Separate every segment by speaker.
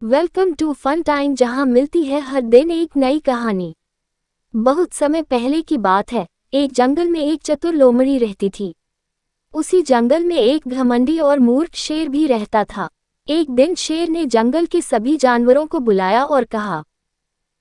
Speaker 1: Welcome to fun time, जहां मिलती है हर दिन एक नई कहानी। बहुत समय पहले की बात है। एक जंगल में एक चतुर लोमड़ी रहती थी। उसी जंगल में एक घमंडी और मूर्ख शेर भी रहता था। एक दिन शेर ने जंगल के सभी जानवरों को बुलाया और कहा,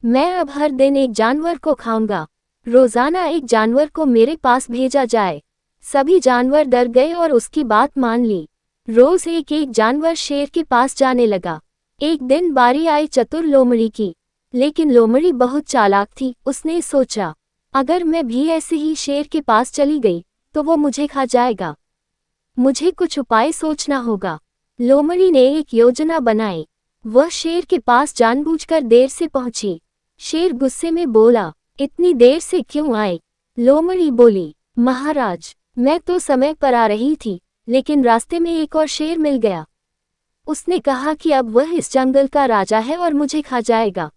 Speaker 1: मैं अब हर दिन एक जानवर को खाऊंगा। रोजाना एक जानवर को मेरे पास भेजा जाए। सभी जानवर डर गए और उसकी बात मान ली। रोज एक एक जानवर शेर के पास जाने लगा। एक दिन बारी आई चतुर लोमड़ी की। लेकिन लोमड़ी बहुत चालाक थी। उसने सोचा, अगर मैं भी ऐसे ही शेर के पास चली गई तो वो मुझे खा जाएगा। मुझे कुछ उपाय सोचना होगा। लोमड़ी ने एक योजना बनाई। वह शेर के पास जानबूझकर देर से पहुंची। शेर गुस्से में बोला, इतनी देर से क्यों आए? लोमड़ी बोली, महाराज, मैं तो समय पर आ रही थी, लेकिन रास्ते में एक और शेर मिल गया। उसने कहा कि अब वह इस जंगल का राजा है और मुझे खा जाएगा।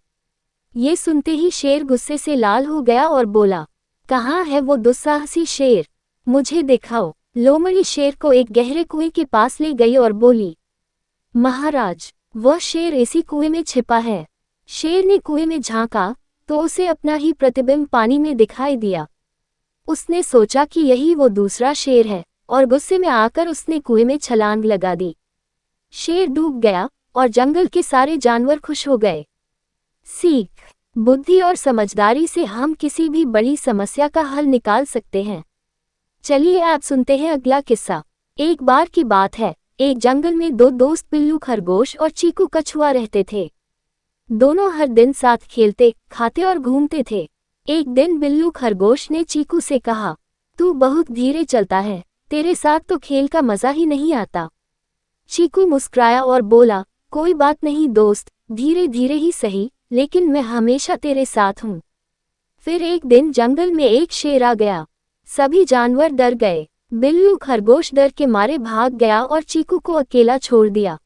Speaker 1: ये सुनते ही शेर गुस्से से लाल हो गया और बोला, कहाँ है वो दुस्साहसी शेर? मुझे दिखाओ। लोमड़ी शेर को एक गहरे कुएं के पास ले गई और बोली, महाराज, वह शेर इसी कुएं में छिपा है। शेर ने कुएं में झांका तो उसे अपना ही प्रतिबिंब पानी में दिखाई दिया। उसने सोचा कि यही वो दूसरा शेर है और गुस्से में आकर उसने कुएं में छलांग लगा दी। शेर डूब गया और जंगल के सारे जानवर खुश हो गए। सीख, बुद्धि और समझदारी से हम किसी भी बड़ी समस्या का हल निकाल सकते हैं। चलिए आप सुनते हैं अगला किस्सा। एक बार की बात है, एक जंगल में दो दोस्त बिल्लू खरगोश और चीकू कछुआ रहते थे। दोनों हर दिन साथ खेलते, खाते और घूमते थे। एक दिन बिल्लू खरगोश ने चीकू से कहा, तू बहुत धीरे चलता है, तेरे साथ तो खेल का मजा ही नहीं आता। चीकू मुस्कुराया और बोला, कोई बात नहीं दोस्त, धीरे धीरे ही सही, लेकिन मैं हमेशा तेरे साथ हूँ। फिर एक दिन जंगल में एक शेर आ गया। सभी जानवर डर गए। बिल्लू खरगोश डर के मारे भाग गया और चीकू को अकेला छोड़ दिया।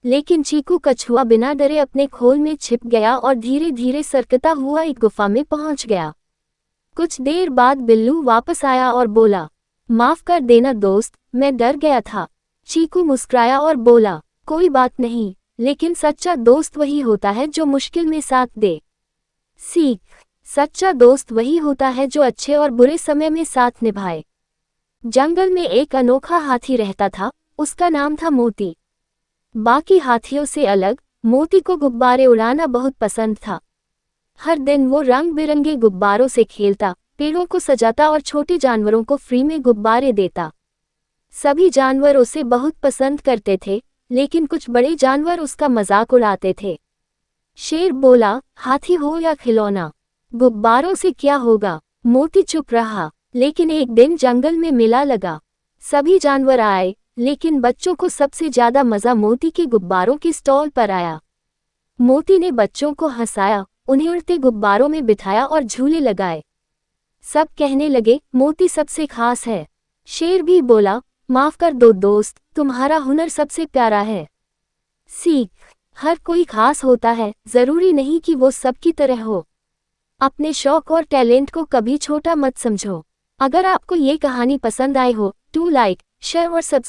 Speaker 1: लेकिन चीकू कछुआ बिना डरे अपने खोल में छिप गया और धीरे धीरे सरकता हुआ एक गुफा में पहुंच गया। कुछ देर बाद बिल्लू वापस आया और बोला, माफ कर देना दोस्त, मैं डर गया था। चीकू मुस्कुराया और बोला, कोई बात नहीं, लेकिन सच्चा दोस्त वही होता है जो मुश्किल में साथ दे। सीख, सच्चा दोस्त वही होता है जो अच्छे और बुरे समय में साथ निभाए। जंगल में एक अनोखा हाथी रहता था। उसका नाम था मोती। बाकी हाथियों से अलग, मोती को गुब्बारे उड़ाना बहुत पसंद था। हर दिन वो रंग बिरंगे गुब्बारों से खेलता, पेड़ों को सजाता और छोटे जानवरों को फ्री में गुब्बारे देता। सभी जानवर उसे बहुत पसंद करते थे, लेकिन कुछ बड़े जानवर उसका मजाक उड़ाते थे। शेर बोला, हाथी हो या खिलौना, गुब्बारों से क्या होगा? मोती चुप रहा। लेकिन एक दिन जंगल में मेला लगा। सभी जानवर आए, लेकिन बच्चों को सबसे ज्यादा मजा मोती के गुब्बारों के स्टॉल पर आया। मोती ने बच्चों को हंसाया, उन्हें उड़ते गुब्बारों में बिठाया और झूले लगाए। सब कहने लगे, मोती सबसे खास है। शेर भी बोला, माफ कर दो दोस्त, तुम्हारा हुनर सबसे प्यारा है। सीख, हर कोई खास होता है, जरूरी नहीं कि वो सबकी तरह हो। अपने शौक और टैलेंट को कभी छोटा मत समझो। अगर आपको ये कहानी पसंद आई हो तो लाइक, शेयर और सब्सक्राइब